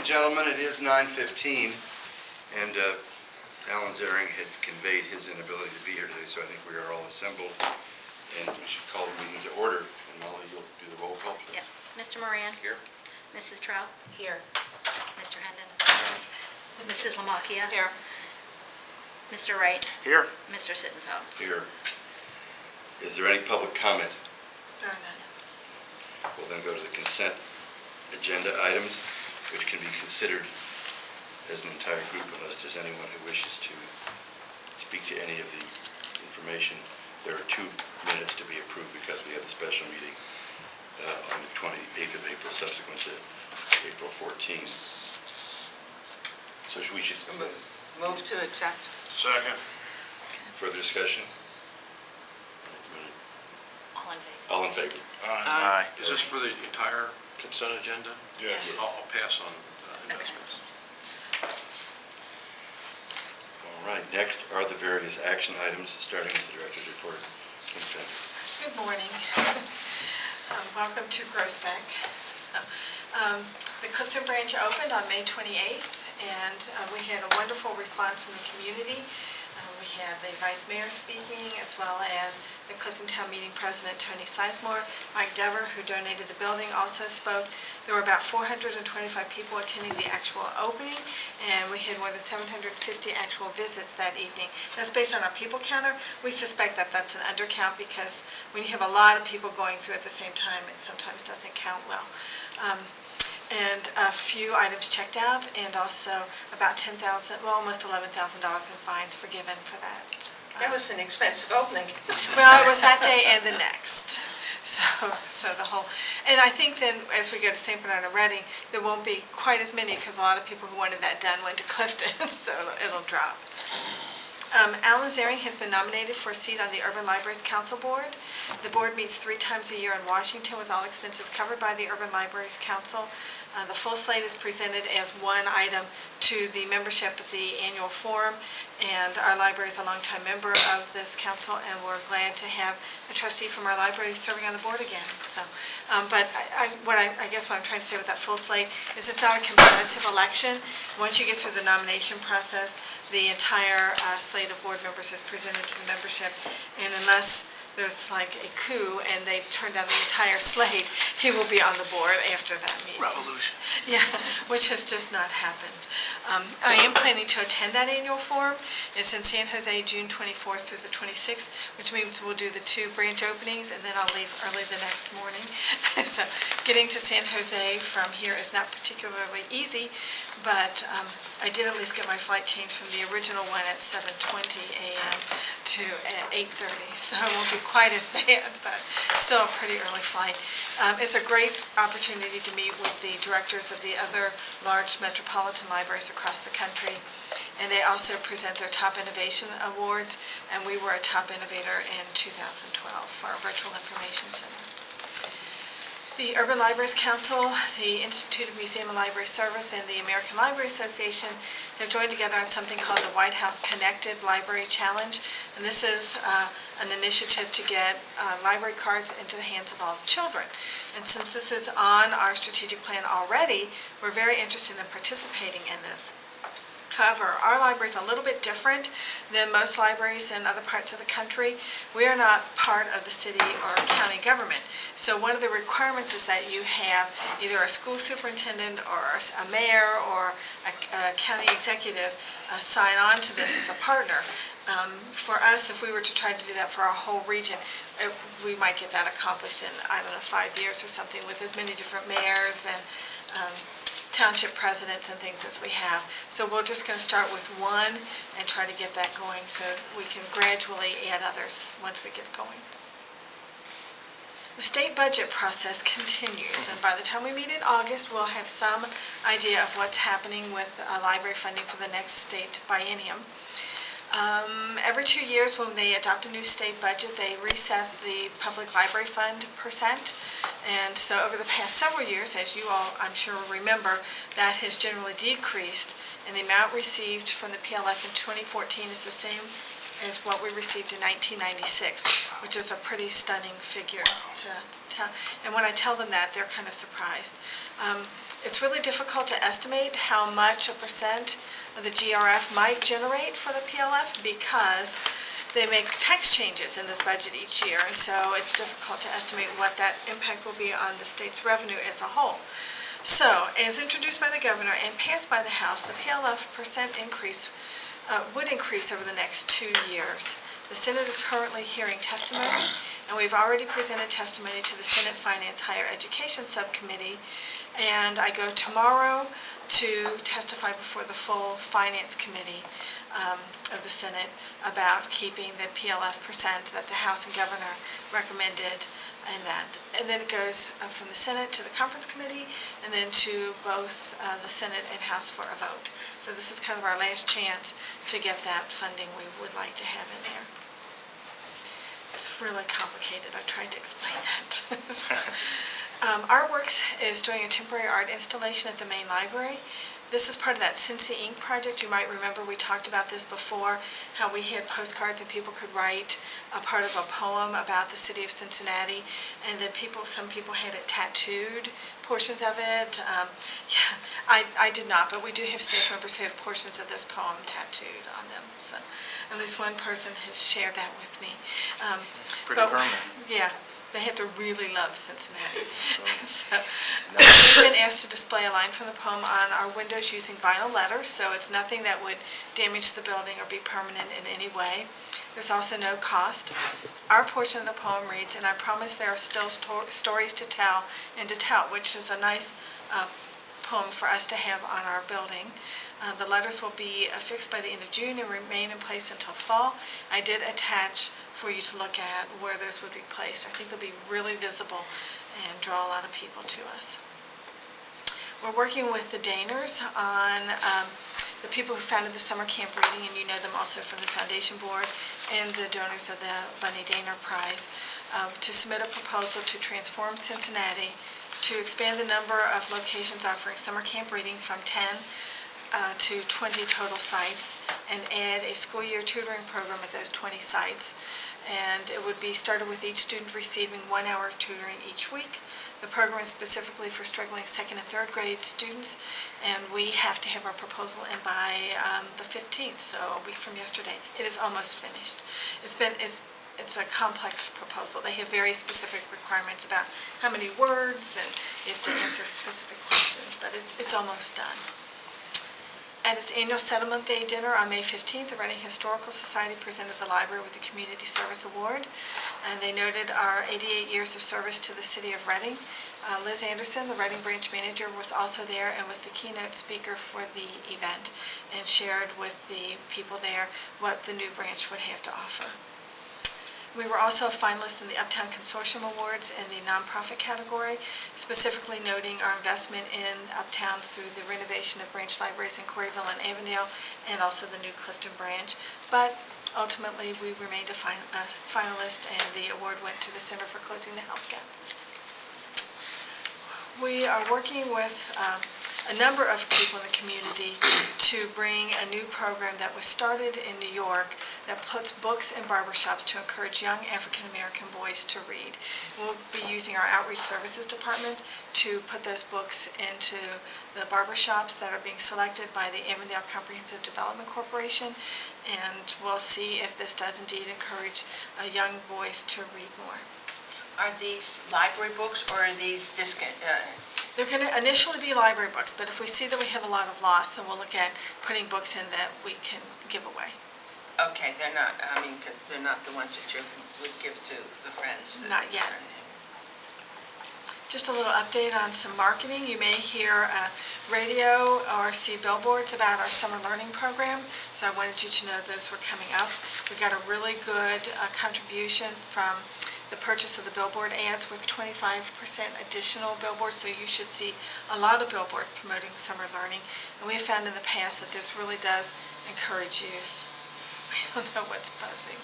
gentlemen, it is 9:15, and Alan Zering had conveyed his inability to be here today, so I think we are all assembled, and we should call the meeting to order. And Molly, you'll do the roll call, please. Yep. Mr. Moran? Here. Mrs. Trout? Here. Mr. Hendon? Mrs. Lamacchia? Here. Mr. Wright? Here. Mr. Sittenfeld? Here. Is there any public comment? There are none. We'll then go to the consent agenda items, which can be considered as an entire group unless there's anyone who wishes to speak to any of the information. There are 2 minutes to be approved because we have the special meeting on the 28th of April, subsequent to April 14th. So we should... Move to accept. Second. Further discussion? All in favor? All in favor? Aye. Is this for the entire consent agenda? Yes. I'll pass on Okay. investments. All right, next are the various action items, starting with the Director's Report. Consent. Good morning. Welcome to Groesbeck. The Clifton branch opened on May 28th, and we had a wonderful response from the community. We had the Vice Mayor speaking, as well as the Clifton Town Meeting President Tony Sizemore. Mike Dever, who donated the building, also spoke. There were about 425 people attending the actual opening, and we had more than 750 actual visits that evening. That's based on our people counter. We suspect that that's an undercount because when you have a lot of people going through at the same time, it sometimes doesn't count well. And a few items checked out, and also about $10,000, well, almost $11,000 in fines forgiven for that. That was an expensive opening. Well, it was that day and the next. So the whole, and I think then as we go to St. Bernard and Reading, there won't be quite as many because a lot of people who wanted that done went to Clifton, so it'll drop. Alan Zering has been nominated for a seat on the Urban Libraries Council Board. The board meets 3 times a year in Washington with all expenses covered by the Urban Libraries Council. The full slate is presented as one item to the membership at the annual forum, and our library is a longtime member of this council, and we're glad to have a trustee from our library serving on the board again. So, but I guess what I'm trying to say with that full slate is it's not a competitive election. Once you get through the nomination process, the entire slate of board members is presented to the membership, and unless there's like a coup and they turn down the entire slate, he will be on the board after that meeting. Revolution. Yeah, which has just not happened. I am planning to attend that annual forum. It's in San Jose, June 24th through the 26th, which means we'll do the 2 branch openings, and then I'll leave early the next morning. So getting to San Jose from here is not particularly easy, but I did at least get my flight changed from the original one at 7:20 a.m. to 8:30, so it won't be quite as bad, but still a pretty early flight. It's a great opportunity to meet with the directors of the other large metropolitan libraries across the country, and they also present their top innovation awards, and we were a top innovator in 2012 for our virtual information center. The Urban Libraries Council, the Institute of Museum and Library Service, and the American Library Association have joined together on something called the White House Connected Library Challenge. And this is an initiative to get library cards into the hands of all the children. And since this is on our strategic plan already, we're very interested in participating in this. However, our library is a little bit different than most libraries in other parts of the country. We are not part of the city or county government. So one of the requirements is that you have either a school superintendent or a mayor or a county executive sign on to this as a partner. For us, if we were to try to do that for our whole region, we might get that accomplished in, 5 years or something, with as many different mayors and township presidents and things as we have. So we're just going to start with one and try to get that going so we can gradually add others once we get going. The state budget process continues, and by the time we meet in August, we'll have some idea of what's happening with library funding for the next state biennium. Every 2 years when they adopt a new state budget, they reset the public library fund percent. And so over the past several years, as you all I'm sure remember, that has generally decreased, and the amount received from the PLF in 2014 is the same as what we received in 1996, which is a pretty stunning figure to tell. And when I tell them that, they're kind of surprised. It's really difficult to estimate how much a percent of the GRF might generate for the PLF because they make tax changes in this budget each year, and so it's difficult to estimate what that impact will be on the state's revenue as a whole. So, as introduced by the governor and passed by the House, the PLF percent increase would increase over the next 2 years. The Senate is currently hearing testimony, and we've already presented testimony to the Senate Finance Higher Education Subcommittee, and I go tomorrow to testify before the full Finance Committee of the Senate about keeping the PLF percent that the House and Governor recommended, and then it goes from the Senate to the Conference Committee, and then to both the Senate and House for a vote. So this is kind of our last chance to get that funding we would like to have in there. It's really complicated. I tried to explain that. Artworks is doing a temporary art installation at the main library. This is part of that Cincy Ink project. You might remember we talked about this before, how we had postcards and people could write a part of a poem about the city of Cincinnati, and then some people had it tattooed, portions of it. I did not, but we do have staff members who have portions of this poem tattooed on them. So at least one person has shared that with me. Pretty permanent. Yeah. They have to really love Cincinnati. So, we've been asked to display a line from the poem on our windows using vinyl letters, so it's nothing that would damage the building or be permanent in any way. There's also no cost. Our portion of the poem reads, "And I promise there are still stories to tell and to tell," which is a nice poem for us to have on our building. The letters will be affixed by the end of June and remain in place until fall. I did attach for you to look at where those would be placed. I think they'll be really visible and draw a lot of people to us. We're working with the Dainers on the people who founded the summer camp reading, and you know them also from the foundation board, and the donors of the Bunny Dainer Prize, to submit a proposal to transform Cincinnati to expand the number of locations offering summer camp reading from 10 to 20 total sites, and add a school year tutoring program at those 20 sites. And it would be started with each student receiving 1 hour of tutoring each week. The program is specifically for struggling second and third grade students, and we have to have our proposal in by the 15th, so a week from yesterday. It is almost finished. It's a complex proposal. They have very specific requirements about how many words, and you have to answer specific questions, but it's almost done. At its annual Settlement Day dinner on May 15th, the Reading Historical Society presented the library with a Community Service Award, and they noted our 88 years of service to the city of Reading. Liz Anderson, the Reading branch manager, was also there and was the keynote speaker for the event, and shared with the people there what the new branch would have to offer. We were also a finalist in the Uptown Consortium Awards in the nonprofit category, specifically noting our investment in Uptown through the renovation of branch libraries in Corryville and Avondale, and also the new Clifton branch. But ultimately, we remained a finalist, and the award went to the Center for Closing the Health Gap. We are working with a number of people in the community to bring a new program that was started in New York that puts books in barbershops to encourage young African-American boys to read. We'll be using our outreach services department to put those books into the barbershops that are being selected by the Avondale Comprehensive Development Corporation, and we'll see if this does indeed encourage young boys to read more. Are these library books, or are these They're going to initially be library books, but if we see that we have a lot of loss, then we'll look at putting books in that we can give away. Okay, they're not, because they're not the ones that you would give to the friends. Not yet. Just a little update on some marketing. You may hear radio or see billboards about our summer learning program, so I wanted you to know those were coming up. We got a really good contribution from the purchase of the billboard ads, with 25% additional billboards, so you should see a lot of billboards promoting summer learning. And we have found in the past that this really does encourage use. I don't know what's buzzing.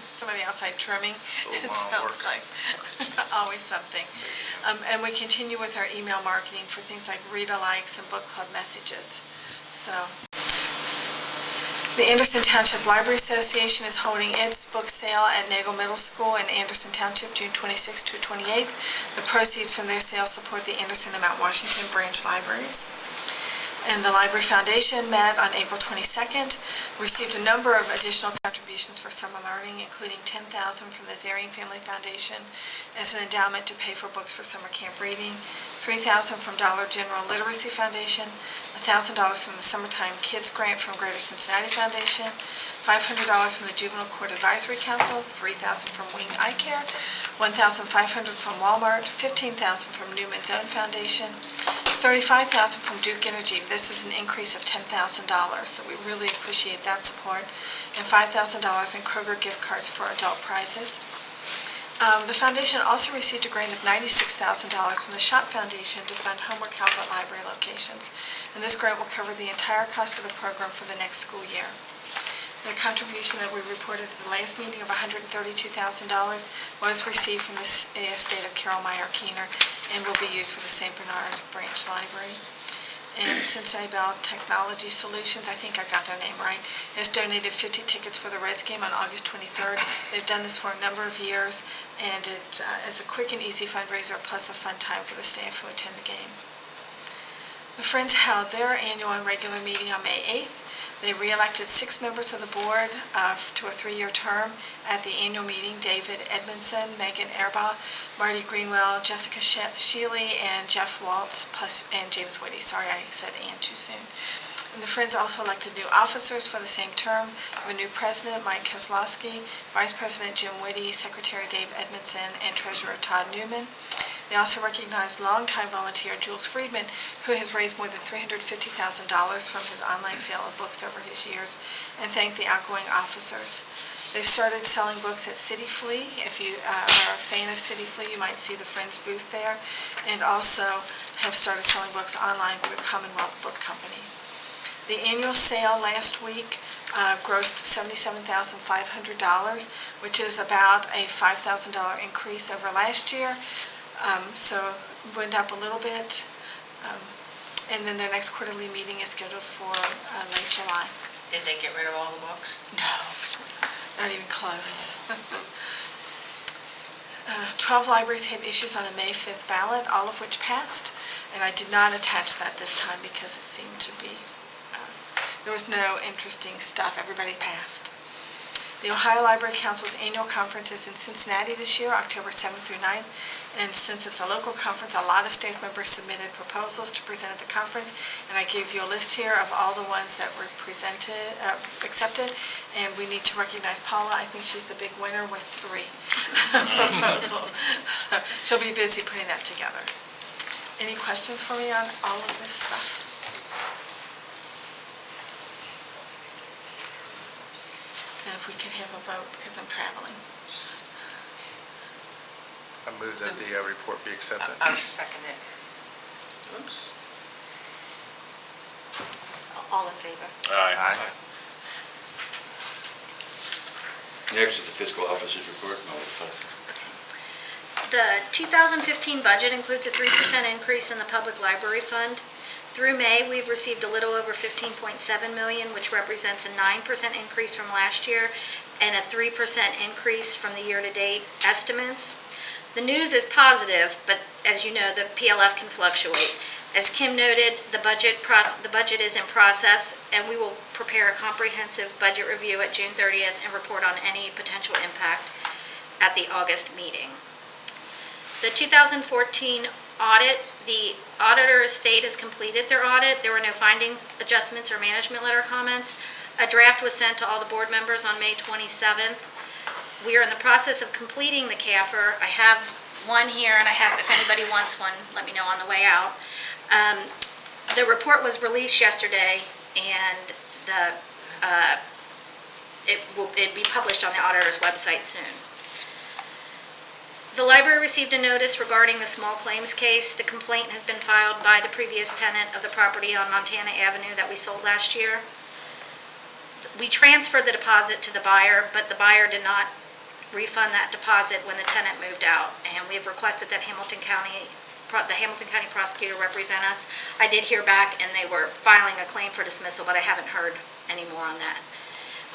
Somebody outside trimming. It sounds like always something. And we continue with our email marketing for things like read-alikes and book club messages. So The Anderson Township Library Association is holding its book sale at Nagel Middle School in Anderson Township, June 26th to 28th. The proceeds from their sale support the Anderson and Mount Washington branch libraries. And the Library Foundation met on April 22nd, received a number of additional contributions for summer learning, including $10,000 from the Zarian Family Foundation as an endowment to pay for books for summer camp reading, $3,000 from Dollar General Literacy Foundation, $1,000 from the Summertime Kids Grant from Greater Cincinnati Foundation, $500 from the Juvenile Court Advisory Council, $3,000 from Wing Eye Care, $1,500 from Walmart, $15,000 from Newman's Own Foundation, $35,000 from Duke Energy. This is an increase of $10,000, so we really appreciate that support, and $5,000 in Kroger gift cards for adult prizes. The foundation also received a grant of $96,000 from the Shop Foundation to fund homework help at library locations, and this grant will cover the entire cost of the program for the next school year. The contribution that we reported at the last meeting of $132,000 was received from the estate of Carol Meyer Keener and will be used for the St. Bernard Branch Library. And Cincinnati Bell Technology Solutions, I think I got their name right, has donated 50 tickets for the Reds game on August 23rd. They've done this for a number of years, and it is a quick and easy fundraiser plus a fun time for the staff who attend the game. The Friends held their annual and regular meeting on May 8th. They re-elected 6 members of the board to a 3-year term at the annual meeting: David Edmondson, Megan Erbaugh, Marty Greenwell, Jessica Shealy, and Jeff Waltz, and James Whitty. Sorry, I said "and" too soon. And the Friends also elected new officers for the same term. We have a new president, Mike Kozlowski, vice president Jim Whitty, secretary Dave Edmondson, and treasurer Todd Newman. They also recognized longtime volunteer Jules Friedman, who has raised more than $350,000 from his online sale of books over his years, and thanked the outgoing officers. They've started selling books at City Flea. If you are a fan of City Flea, you might see the Friends booth there, and also have started selling books online through Commonwealth Book Company. The annual sale last week grossed $77,500, which is about a $5,000 increase over last year. So went up a little bit, and then their next quarterly meeting is scheduled for late July. Did they get rid of all the books? No, not even close. 12 libraries had issues on the May 5th ballot, all of which passed, and I did not attach that this time because it seemed to be, there was no interesting stuff. Everybody passed. The Ohio Library Council's annual conference is in Cincinnati this year, October 7th through 9th. And since it's a local conference, a lot of staff members submitted proposals to present at the conference. And I gave you a list here of all the ones that were accepted. And we need to recognize Paula. I think she's the big winner with 3 proposals. So she'll be busy putting that together. Any questions for me on all of this stuff? And if we could have a vote, because I'm traveling. I move that the report be accepted. I'll second it. Oops. All in favor? Aye. Next is the fiscal officer's report. The 2015 budget includes a 3% increase in the public library fund. Through May, we've received a little over $15.7 million, which represents a 9% increase from last year and a 3% increase from the year-to-date estimates. The news is positive, but as you know, the PLF can fluctuate. As Kim noted, the budget is in process, and we will prepare a comprehensive budget review at June 30th and report on any potential impact at the August meeting. The 2014 audit, the auditor estate has completed their audit. There were no findings, adjustments, or management letter comments. A draft was sent to all the board members on May 27th. We are in the process of completing the CAFR. I have one here, and if anybody wants one, let me know on the way out. The report was released yesterday, and it'll be published on the auditor's website soon. The library received a notice regarding the small claims case. The complaint has been filed by the previous tenant of the property on Montana Avenue that we sold last year. We transferred the deposit to the buyer, but the buyer did not refund that deposit when the tenant moved out, and we have requested that the Hamilton County prosecutor represent us. I did hear back, and they were filing a claim for dismissal, but I haven't heard any more on that.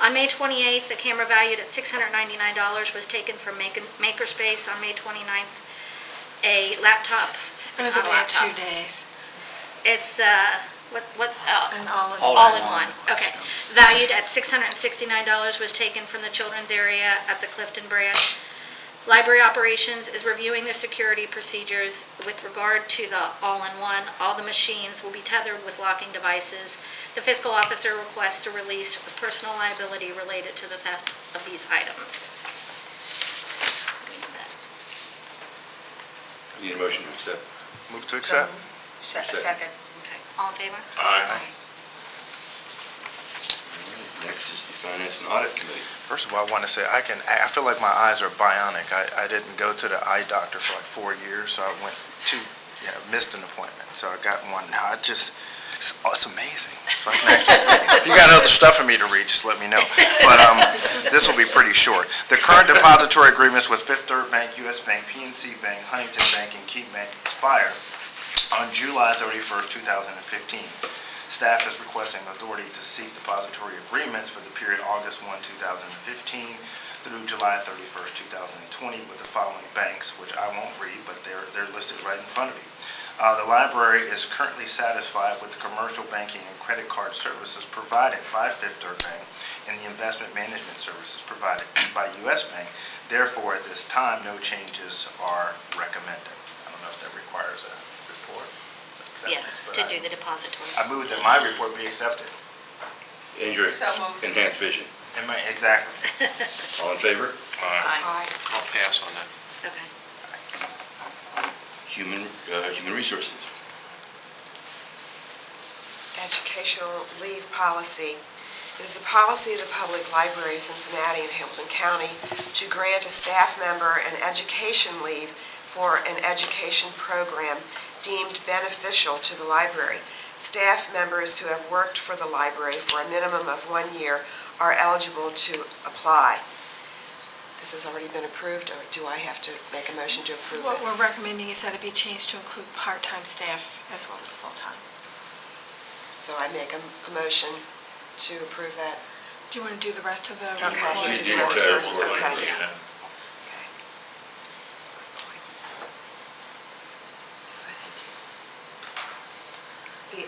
On May 28th, a camera valued at $699 was taken from Makerspace. On May 29th, a laptop. It was It's not a about 2 laptop. days. It's, And all in all in one. Okay. Valued at $669 was taken from the children's area at the Clifton branch. Library Operations is reviewing their security procedures with regard to the all-in-one. All the machines will be tethered with locking devices. The fiscal officer requests a release of personal liability related to the theft of these items. Need a motion to accept? Move to accept? Second. Okay. All in favor? Aye. Next is the Finance and Audit Committee. First of all, I want to say, I feel like my eyes are bionic. I didn't go to the eye doctor for like 4 years, so I went to, missed an appointment, so I got one now. It's amazing. So I can actually, if you got other stuff for me to read, just let me know. But this will be pretty short. The current depository agreements with Fifth Third Bank, U.S. Bank, PNC Bank, Huntington Bank, and Key Bank expire on July 31st, 2015. Staff is requesting authority to seek depository agreements for the period August 1, 2015 through July 31st, 2020 with the following banks, which I won't read, but they're listed right in front of you. The library is currently satisfied with the commercial banking and credit card services provided by Fifth Third Bank and the investment management services provided by U.S. Bank. Therefore, at this time, no changes are recommended. I don't know if that requires a report. Yeah, to do the depository. I move that my report be accepted. And your So moved. enhanced vision. Exactly. All in favor? Aye. I'll pass on that. Okay. Human Resources. Educational leave policy. It is the policy of the Public Library of Cincinnati and Hamilton County to grant a staff member an education leave for an education program deemed beneficial to the library. Staff members who have worked for the library for a minimum of 1 year are eligible to apply. This has already been approved, or do I have to make a motion to approve What it? we're recommending is that it be changed to include part-time staff as well as full-time. So I make a motion to approve that. Do you want to do the rest of the Okay. report? You do do that that first, report. okay. Yeah. Okay. It's not going. Thank you.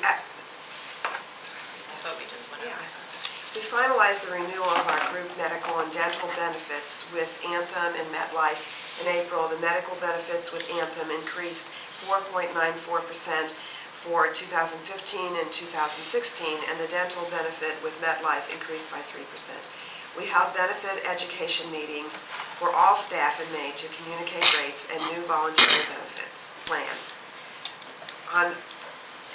That's what we just went Yeah, over. I thought so. We finalized the renewal of our group medical and dental benefits with Anthem and MetLife in April. The medical benefits with Anthem increased 4.94% for 2015 and 2016, and the dental benefit with MetLife increased by 3%. We held benefit education meetings for all staff in May to communicate rates and new voluntary benefits plans. On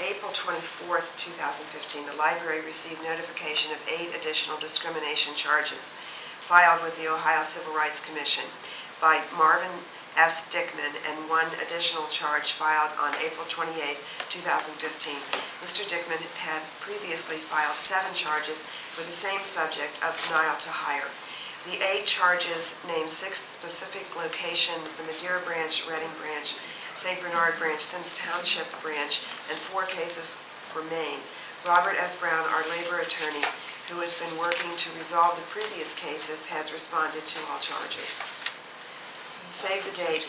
April 24th, 2015, the library received notification of 8 additional discrimination charges filed with the Ohio Civil Rights Commission by Marvin S. Dickman, and 1 additional charge filed on April 28th, 2015. Mr. Dickman had previously filed 7 charges for the same subject of denial to hire. The 8 charges named 6 specific locations: the Madeira branch, Reading branch, St. Bernard branch, Sims Township branch, and 4 cases remain. Robert S. Brown, our labor attorney, who has been working to resolve the previous cases, has responded to all charges. Save the date.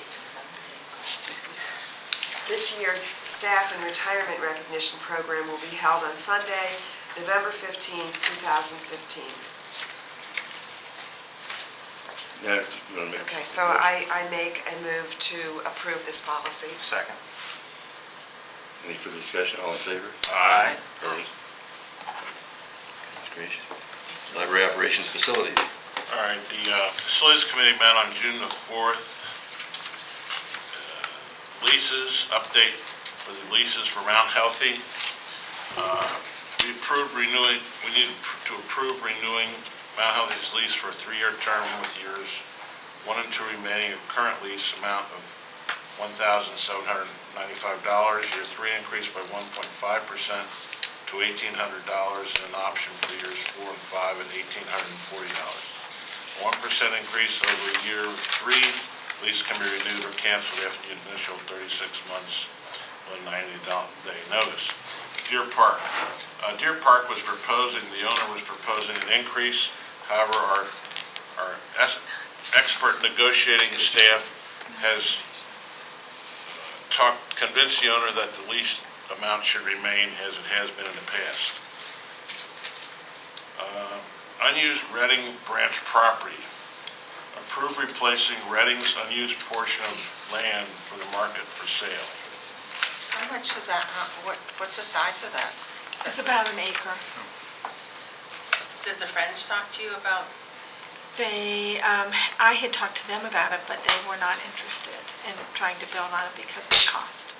This year's Staff and Retirement Recognition Program will be held on Sunday, November 15th, 2015. Now, you want to make? Okay, so I make a move to approve this policy. Second. Any further discussion? All in favor? Aye. Opposed? That's gracious. Library Operations Facilities. All right, the Facilities Committee met on June the 4th. Leases, update for the leases for Mount Healthy. We need to approve renewing Mount Healthy's lease for a 3-year term with years 1 and 2 remaining of current lease amount of $1,795. Year 3 increased by 1.5% to $1,800, and an option for years 4 and 5 at $1,840. 1% increase over year 3. Lease can be renewed or canceled after the initial 36 months with a 90-day notice. Deer Park. Deer Park was proposing, the owner was proposing an increase However, our expert negotiating staff has convinced the owner that the lease amount should remain as it has been in the past. Unused Reading Branch property. Approve replacing Reading's unused portion of land for the market for sale. How much of that, what's the size of that? It's about an acre. Did the friends talk to you about? I had talked to them about it, but they were not interested in trying to build on it because of the cost.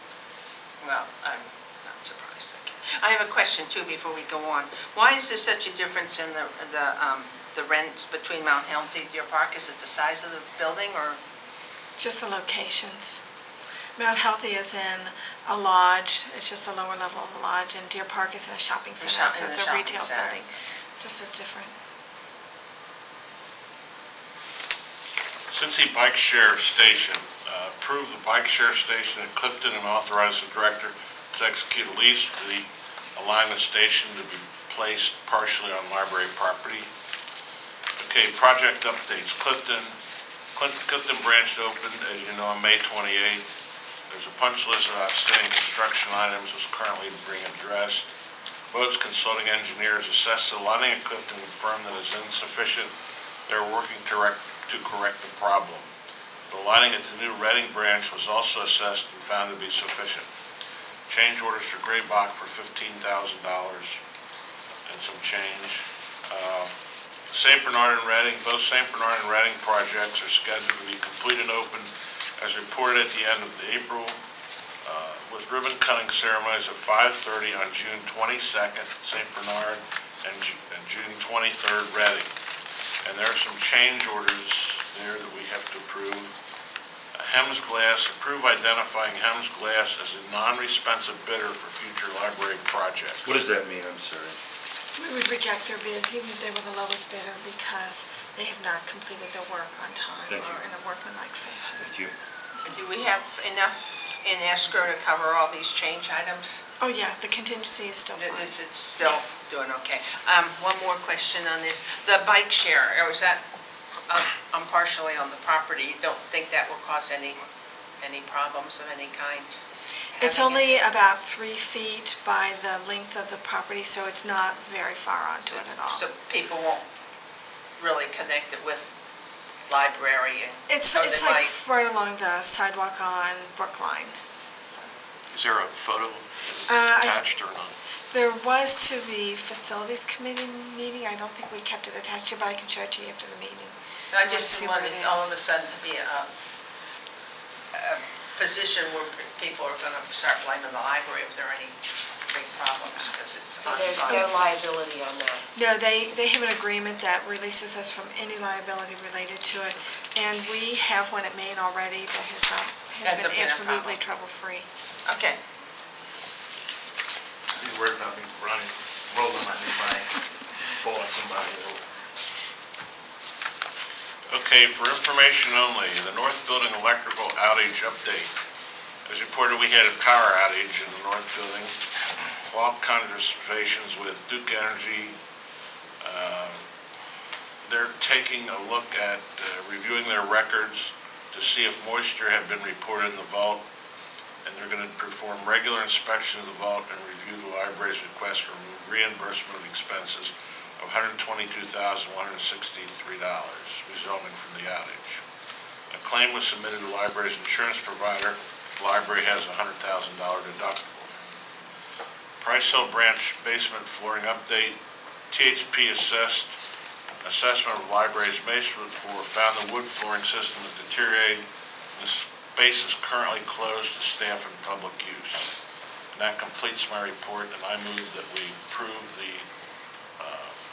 Well, I'm not surprised. I have a question too before we go on. Why is there such a difference in the rents between Mount Healthy and Deer Park? Is it the size of the building or? Just the locations. Mount Healthy is in a lodge, it's just the lower level of the lodge, and Deer Park is in a shopping center, so in a it's a shopping retail center. setting. Just a different. Cincy Bike Share Station, approve the bike share station at Clifton and authorize the director to execute a lease for the alignment station to be placed partially on library property. Okay, project updates. Clifton branch opened, as you know, on May 28th. There's a punch list of outstanding construction items that's currently being addressed. Boats Consulting Engineers assessed the lighting at Clifton and confirmed that it's insufficient. They're working to correct the problem. The lighting at the new Reading branch was also assessed and found to be sufficient. Change orders for Gray Bach for $15,000 and some change. St. Bernard and Reading, both St. Bernard and Reading projects are scheduled to be completed and open as reported at the end of April, with ribbon cutting ceremonies at 5:30 on June 22nd, St. Bernard, and June 23rd, Reading. And there are some change orders there that we have to approve. Hems Glass, approve identifying Hems Glass as a non-responsive bidder for future library projects. What does that mean? I'm sorry. We would reject their bids even if they were the lowest bidder because they have not completed their work on time Thank you. or in a workmanlike fashion. Thank you. Do we have enough in escrow to cover all these change items? Oh, yeah, the contingency is still fine. It's still doing okay. One more question on this. The bike share, or is that, I'm partially on the property. You don't think that will cause any problems of any kind? It's Having only it? about 3 feet by the length of the property, so it's not very far onto it at all. So people won't really connect it with library and. It's or they like might- right along the sidewalk on Brookline. So, Is there a photo I- attached or not? There was to the facilities committee meeting. I don't think we kept it attached to, but I can show it to you after the meeting. I wanna just see where wanted it all is. of a sudden to be a position where people are going to start blaming the library if there are any big problems, because it's. So there's no liability on that? No, they have an agreement that releases us from any liability related to it, and we have one at Maine already that has Hasn't been been a absolutely problem. trouble-free. Okay. He's worried about me rolling my new bike, pulling somebody over. Okay, for information only, the North Building electrical outage update. As reported, we had a power outage in the North Building. Fault conversations with Duke Energy. They're taking a look at reviewing their records to see if moisture had been reported in the vault, and they're going to perform regular inspection of the vault and review the library's request for reimbursement of expenses of $122,163 resulting from the outage. A claim was submitted to the library's insurance provider. The library has a $100,000 deductible. Price Hill Branch basement flooring update. THP assessment of the library's basement floor found the wood flooring system is deteriorating. The space is currently closed to staff and public use. And that completes my report, and I move that we approve the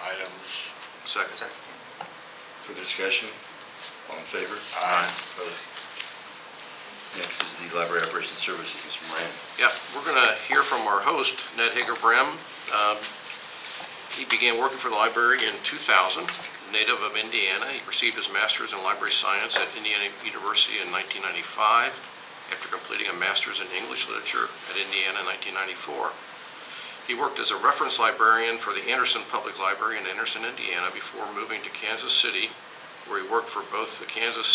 items. Second. Further discussion? All in favor? Aye. Opposed? Next is the Library Operations Services, Mr. Moran. Yeah, we're going to hear from our host, Ned Hager-Brem. He began working for the library in 2000, native of Indiana. He received his master's in library science at Indiana University in 1995, after completing a master's in English literature at Indiana in 1994. He worked as a reference librarian for the Anderson Public Library in Anderson, Indiana, before moving to Kansas City, where he worked for both the Kansas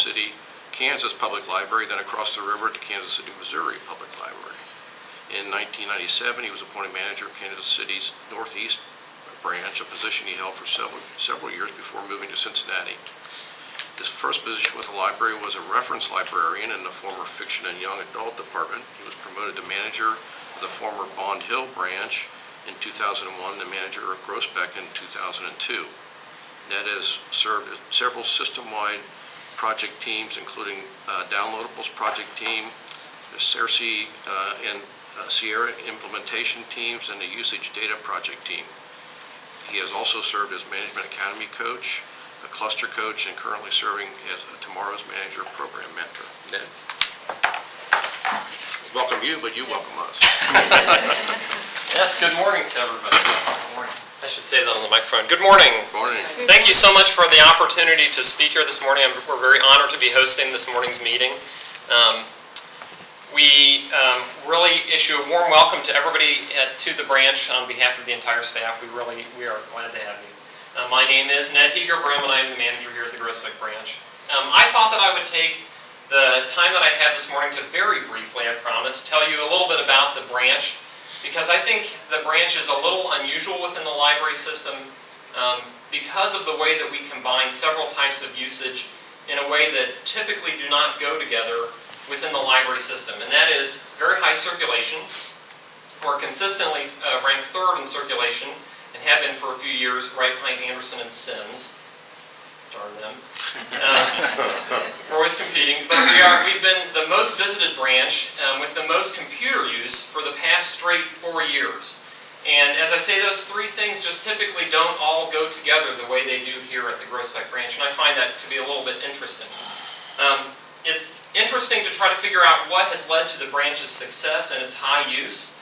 Public Library, then across the river to Kansas City, Missouri Public Library. In 1997, he was appointed manager of Kansas City's Northeast branch, a position he held for several years before moving to Cincinnati. His first position with the library was a reference librarian in the former fiction and young adult department. He was promoted to manager of the former Bond Hill branch in 2001, the manager of Groesbeck in 2002. Ned has served at several system-wide project teams, including Downloadables project team, the CERCI and Sierra implementation teams, and the usage data project team. He has also served as management academy coach, a cluster coach, and currently serving as tomorrow's manager program mentor. Ned? Welcome you, but you welcome us. Yes, good morning to everybody. Good morning. I should say that on the microphone. Good morning. Morning. Thank you so much for the opportunity to speak here this morning. We're very honored to be hosting this morning's meeting. We really issue a warm welcome to everybody to the branch on behalf of the entire staff. We are glad to have you. My name is Ned Heger-Brim, and I am the manager here at the Groesbeck branch. I thought that I would take the time that I have this morning to very briefly, I promise, tell you a little bit about the branch, because I think the branch is a little unusual within the library system because of the way that we combine several types of usage in a way that typically do not go together within the library system, and that is very high circulation. We're consistently ranked third in circulation and have been for a few years, right behind Anderson and Sims. Darn them. We're always competing, but we've been the most visited branch with the most computer use for the past straight 4 years. And as I say, those three things just typically don't all go together the way they do here at the Groesbeck branch, and I find that to be a little bit interesting. It's interesting to try to figure out what has led to the branch's success and its high use.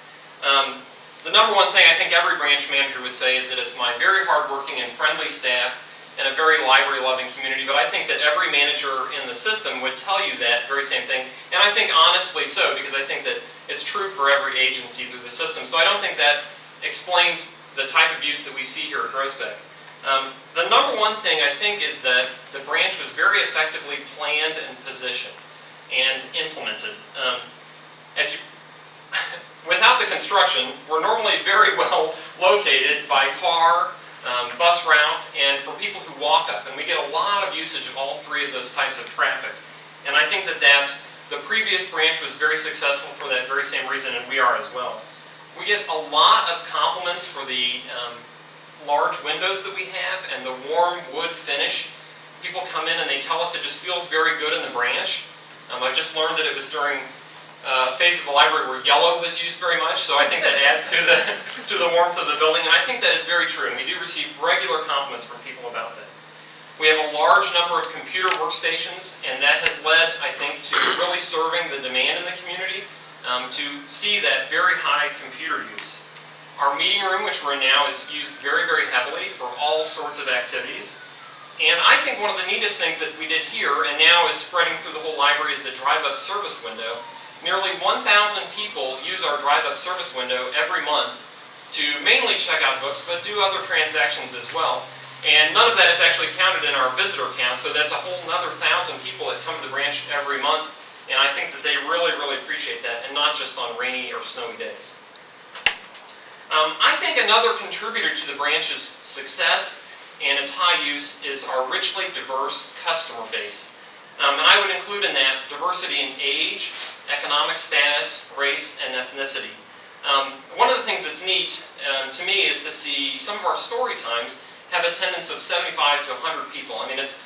The number one thing I think every branch manager would say is that it's my very hardworking and friendly staff and a very library-loving community, but I think that every manager in the system would tell you that very same thing, and I think honestly so, because I think that it's true for every agency through the system. So I don't think that explains the type of use that we see here at Groesbeck. The number one thing I think is that the branch was very effectively planned and positioned and implemented. Without the construction, we're normally very well located by car, bus route, and for people who walk up. And we get a lot of usage of all three of those types of traffic. And I think that the previous branch was very successful for that very same reason, and we are as well. We get a lot of compliments for the large windows that we have and the warm wood finish. People come in and they tell us it just feels very good in the branch. I just learned that it was during a phase of the library where yellow was used very much, so I think that adds to the warmth of the building, and I think that is very true, and we do receive regular compliments from people about that. We have a large number of computer workstations, and that has led, I think, to really serving the demand in the community to see that very high computer use. Our meeting room, which we're in now, is used very, very heavily for all sorts of activities. And I think one of the neatest things that we did here, and now is spreading through the whole library, is the drive-up service window. Nearly 1,000 people use our drive-up service window every month to mainly check out books, but do other transactions as well. And none of that is actually counted in our visitor count, so that's a whole another 1,000 people that come to the branch every month, and I think that they really, really appreciate that, and not just on rainy or snowy days. I think another contributor to the branch's success and its high use is our richly diverse customer base. And I would include in that diversity in age, economic status, race, and ethnicity. One of the things that's neat to me is to see some of our story times have attendance of 75 to 100 people. I mean, it's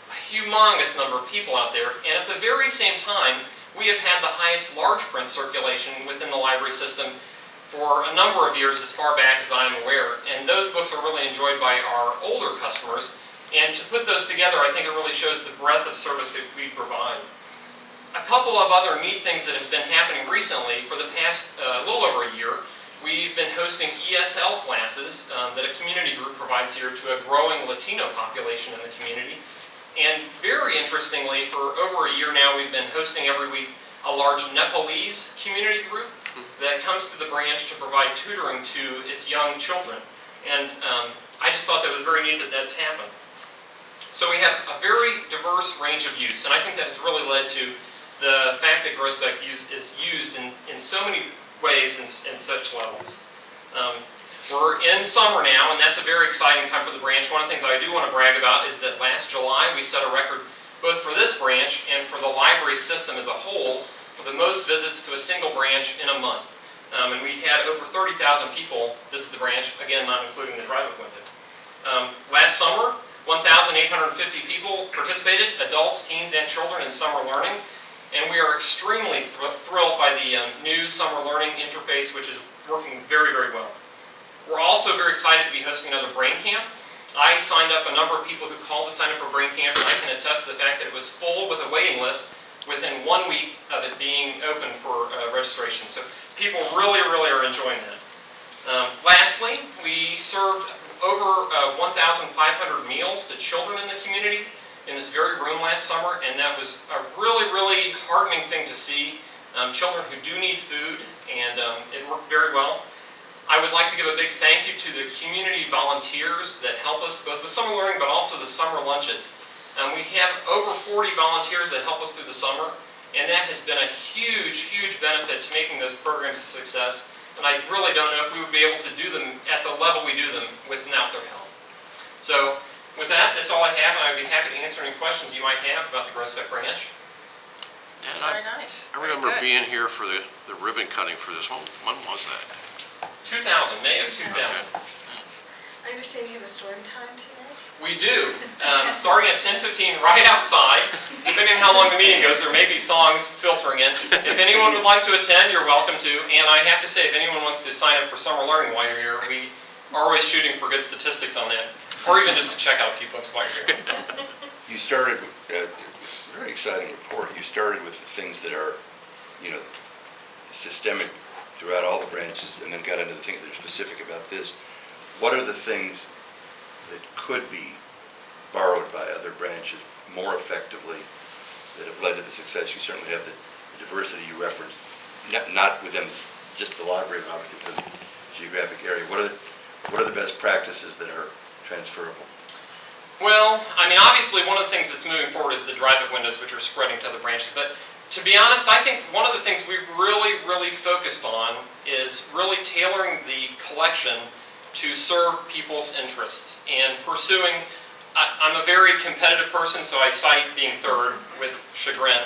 a humongous number of people out there, and at the very same time, we have had the highest large print circulation within the library system for a number of years, as far back as I'm aware, and those books are really enjoyed by our older customers. And to put those together, I think it really shows the breadth of service that we provide. A couple of other neat things that have been happening recently, for the past little over a year, we've been hosting ESL classes that a community group provides here to a growing Latino population in the community. And very interestingly, for over a year now, we've been hosting every week a large Nepalese community group that comes to the branch to provide tutoring to its young children. And I just thought that was very neat that that's happened. So we have a very diverse range of use, and I think that has really led to the fact that Groesbeck is used in so many ways and such levels. We're in summer now, and that's a very exciting time for the branch. One of the things I do want to brag about is that last July we set a record both for this branch and for the library system as a whole for the most visits to a single branch in a month. And we had over 30,000 people visit the branch, again, not including the drive-up window. Last summer, 1,850 people participated, adults, teens, and children in summer learning. And we are extremely thrilled by the new summer learning interface, which is working very, very well. We're also very excited to be hosting another brain camp. I signed up a number of people who called to sign up for brain camp, and I can attest to the fact that it was full with a waiting list within 1 week of it being open for registration. So people really, really are enjoying that. Lastly, we served over 1,500 meals to children in the community in this very room last summer, and that was a really, really heartening thing to see. Children who do need food, and it worked very well. I would like to give a big thank you to the community volunteers that help us both with summer learning but also the summer lunches. We have over 40 volunteers that help us through the summer, and that has been a huge, huge benefit to making those programs a success. And I really don't know if we would be able to do them at the level we do them without their help. So with that, that's all I have, and I'd be happy to answer any questions you might have about the Groesbeck branch. And Very nice. I remember being here for the ribbon cutting for this. When was that? 2000, May of 2000. I understand you have a story time today? We do. Starting at 10:15 right outside. Depending on how long the meeting goes, there may be songs filtering in. If anyone would like to attend, you're welcome to. And I have to say, if anyone wants to sign up for summer learning while you're here, we are always shooting for good statistics on that. Or even just to check out a few books while you're here. You started, very exciting report, you started with the things that are, systemic throughout all the branches, and then got into the things that are specific about this. What are the things that could be borrowed by other branches more effectively that have led to the success? You certainly have the diversity you referenced, not within just the library, but obviously within the geographic area. What are the best practices that are transferable? Well, I mean, obviously one of the things that's moving forward is the drive-up windows, which are spreading to other branches. But to be honest, I think one of the things we've really, really focused on is really tailoring the collection to serve people's interests and pursuing. I'm a very competitive person, so I cite being third with chagrin.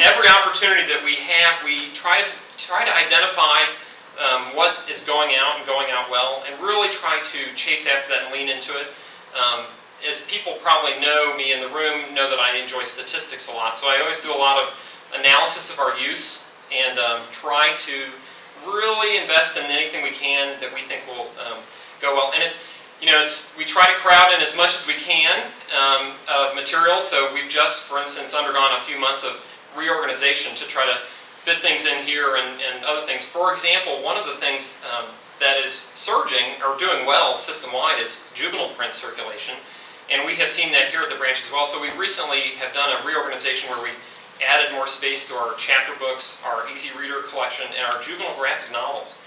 Every opportunity that we have, we try to identify what is going out and going out well, and really try to chase after that and lean into it. As people probably know me in the room, know that I enjoy statistics a lot, so I always do a lot of analysis of our use and try to really invest in anything we can that we think will go well. And we try to crowd in as much as we can of material, so we've just, for instance, undergone a few months of reorganization to try to fit things in here and other things. For example, one of the things that is surging or doing well system-wide is juvenile print circulation, and we have seen that here at the branch as well. So we recently have done a reorganization where we added more space to our chapter books, our easy reader collection, and our juvenile graphic novels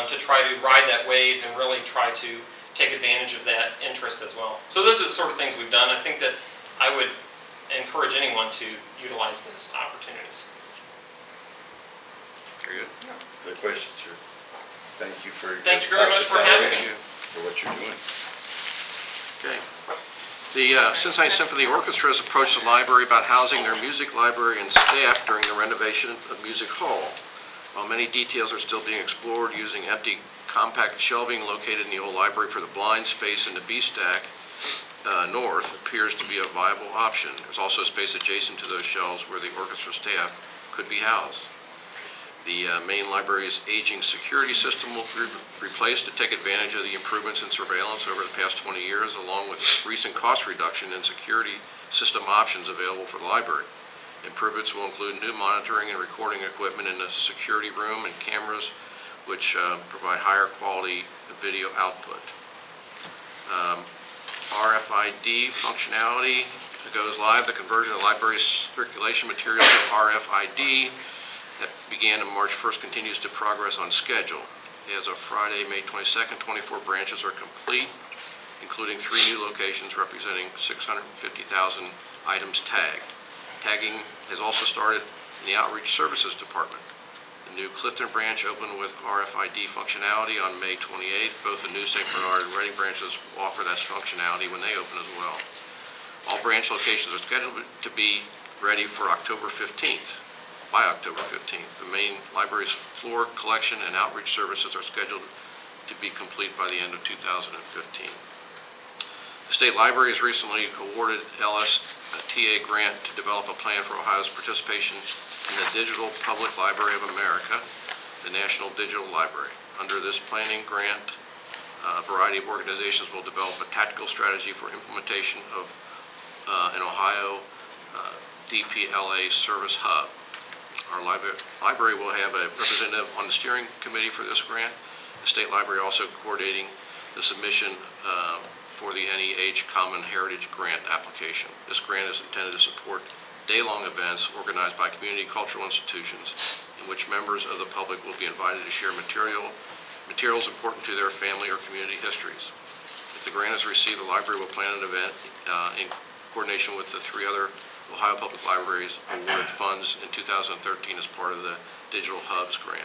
to try to ride that wave and really try to take advantage of that interest as well. So those are the sort of things we've done. I think that I would encourage anyone to utilize those opportunities. Very good. Other questions, sir? Thank you for Thank you very much for having me. for what you're doing. Okay. The Cincinnati Symphony Orchestra has approached the library about housing their music library and staff during the renovation of Music Hall. While many details are still being explored, using empty compact shelving located in the old library for the blind space in the B-stack north appears to be a viable option. There's also space adjacent to those shelves where the orchestra staff could be housed. The main library's aging security system will be replaced to take advantage of the improvements in surveillance over the past 20 years, along with recent cost reduction in security system options available for the library. Improvements will include new monitoring and recording equipment in the security room and cameras, which provide higher quality video output. RFID functionality goes live. The conversion of library circulation materials to RFID that began on March 1st continues to progress on schedule. As of Friday, May 22nd, 24 branches are complete, including 3 new locations representing 650,000 items tagged. Tagging has also started in the Outreach Services Department. The new Clifton branch opened with RFID functionality on May 28th. Both the new St. Bernard and Reading branches will offer that functionality when they open as well. All branch locations are scheduled to be ready for October 15th. By October 15th. The main library's floor collection and outreach services are scheduled to be complete by the end of 2015. The State Library has recently awarded LSTA grant to develop a plan for Ohio's participation in the Digital Public Library of America, the National Digital Library. Under this planning grant, a variety of organizations will develop a tactical strategy for implementation of an Ohio DPLA service hub. Our library will have a representative on the steering committee for this grant. The State Library also coordinating the submission for the NEH Common Heritage Grant application. This grant is intended to support day-long events organized by community cultural institutions in which members of the public will be invited to share materials important to their family or community histories. If the grant is received, the library will plan an event in coordination with the 3 other Ohio Public Libraries awarded funds in 2013 as part of the Digital Hubs grant.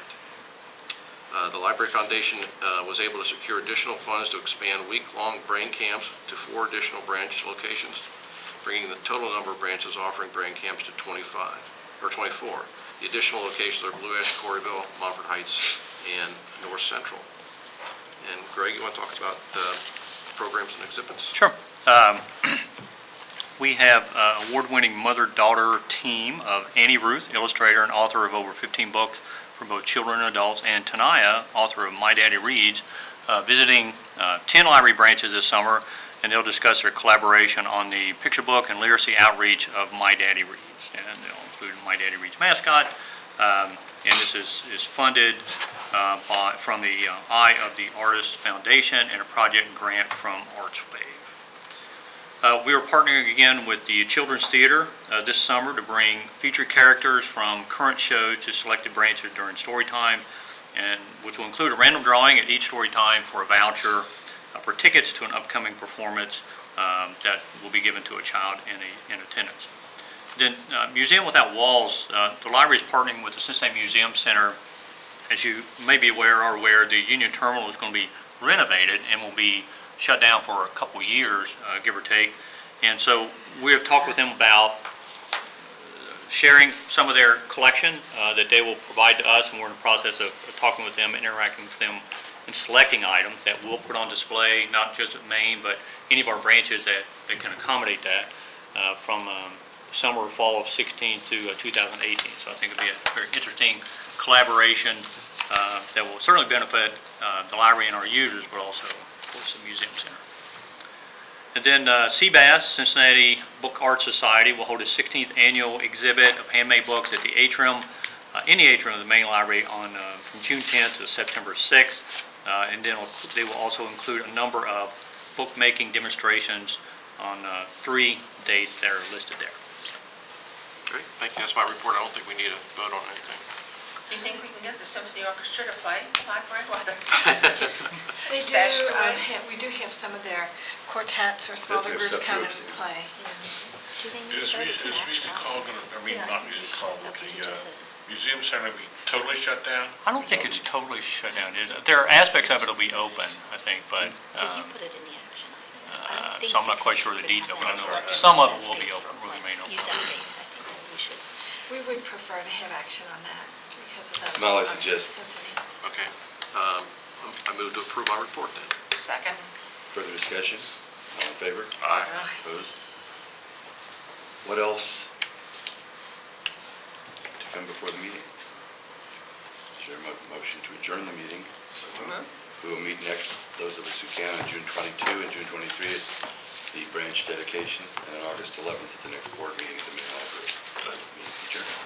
The Library Foundation was able to secure additional funds to expand week-long brain camps to 4 additional branch locations, bringing the total number of branches offering brain camps to 24. The additional locations are Blue Ash, Corryville, Montford Heights, and North Central. And Greg, you want to talk about programs and exhibits? Sure. We have an award-winning mother-daughter team of Annie Ruth, illustrator and author of over 15 books for both children and adults, and Tanaya, author of My Daddy Reads, visiting 10 library branches this summer, and they'll discuss their collaboration on the picture book and literacy outreach of My Daddy Reads. And they'll include My Daddy Reads mascot, and this is funded from the Eye of the Artist Foundation and a project grant from ArtsWave. We are partnering again with the Children's Theater this summer to bring featured characters from current shows to selected branches during story time, and which will include a random drawing at each story time for a voucher for tickets to an upcoming performance that will be given to a child in attendance. Then Museum Without Walls, the library is partnering with the Cincinnati Museum Center. As you may be aware, the Union Terminal is going to be renovated and will be shut down for a couple years, give or take. And so we have talked with them about sharing some of their collection that they will provide to us, and we're in the process of talking with them, interacting with them, and selecting items that we'll put on display, not just at Maine, but any of our branches that can accommodate that from summer or fall of 16 to 2018. So I think it'll be a very interesting collaboration that will certainly benefit the library and our users, but also the Museum Center. And then CBAS, Cincinnati Book Art Society, will hold its 16th annual exhibit of handmade books at the atrium, in the atrium of the main library from June 10th to September 6th. And then they will also include a number of bookmaking demonstrations on 3 dates that are listed there. Great, thank you. That's my report. I don't think we need a vote on anything. Do you think we can get the symphony orchestra to play library while they're They stashed away? we do have some of their quartets or smaller Their groups come and subgroups, yeah. play. Do they need Is votes and Music action Hall items? gonna, I mean, not Music Hall, but Okay, the you just said. Museum Center be totally shut down? I don't think it's totally shut down. There are aspects of it will be open, I think, but Well, you put it in the action items. I think so I'm not quite sure of the we could detail, have but I know that some of it space will be for, open, will like, remain open. Use that space, I think that we should. We would prefer to have action on that because of the Well, I suggest- symphony. Okay. I move to approve my report then. Second. Further discussion? All in favor? Aye. Opposed? What else to come before the meeting? Is there a motion to adjourn the meeting? We will meet next, those of us who can, on June 22 and June 23 at the branch dedication, and on August 11th at the next board meeting at the main library. Meeting adjourned.